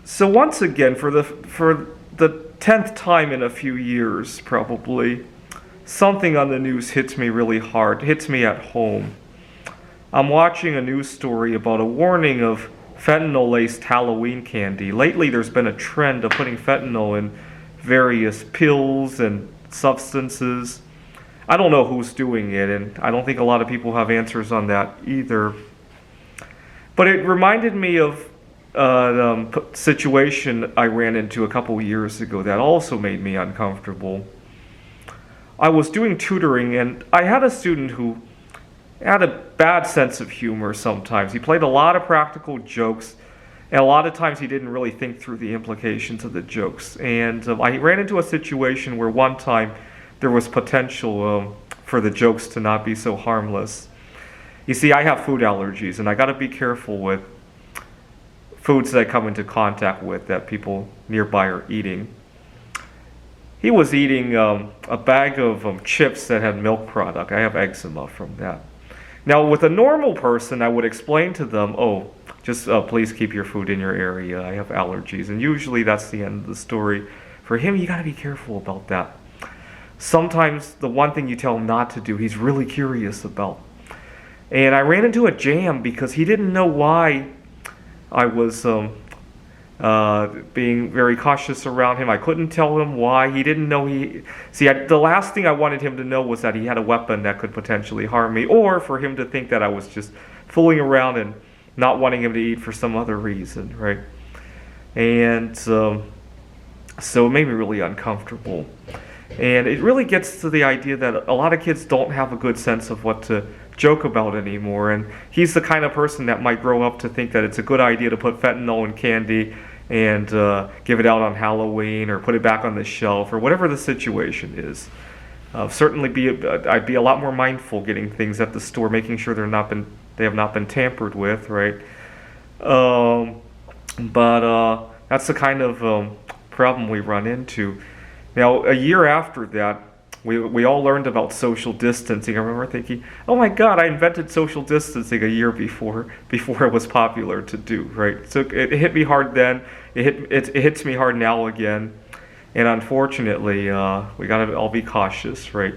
So once again, for the 10th time in a few years, probably, something on the news hits me really hard, hits me at home. I'm watching a news story about a warning of fentanyl-laced Halloween candy. Lately, there's been a trend of putting fentanyl in various pills and substances. I don't know who's doing it, and I don't think a lot of people have answers on that either. But it reminded me of a situation I ran into a couple years ago that also made me uncomfortable. I was doing tutoring, and I had a student who had a bad sense of humor sometimes. He played a lot of practical jokes, and a lot of times he didn't really think through the implications of the jokes. And I ran into a situation where one time there was potential for the jokes to not be so harmless. You see, I have food allergies, and I got to be careful with foods that I come into contact with that people nearby are eating. He was eating a bag of chips that had milk product. I have eczema from that. Now, with a normal person, I would explain to them, oh, just please keep your food in your area. I have allergies. And usually that's the end of the story. For him, you got to be careful about that. Sometimes the one thing you tell him not to do, he's really curious about. And I ran into a jam because he didn't know why I was being very cautious around him. I couldn't tell him why. He didn't know the last thing I wanted him to know was that he had a weapon that could potentially harm me, or for him to think that I was just fooling around and not wanting him to eat for some other reason, right? And so it made me really uncomfortable. And it really gets to the idea that a lot of kids don't have a good sense of what to joke about anymore. And he's the kind of person that might grow up to think that it's a good idea to put fentanyl in candy and give it out on Halloween or put it back on the shelf or whatever the situation is. I'd be a lot more mindful getting things at the store, making sure they have not been tampered with, right? But that's the kind of problem we run into. Now, a year after that, we all learned about social distancing. I remember thinking, oh my God, I invented social distancing a year before it was popular to do, right? So it hit me hard then. It hits me hard now again. And unfortunately, we got to all be cautious, right?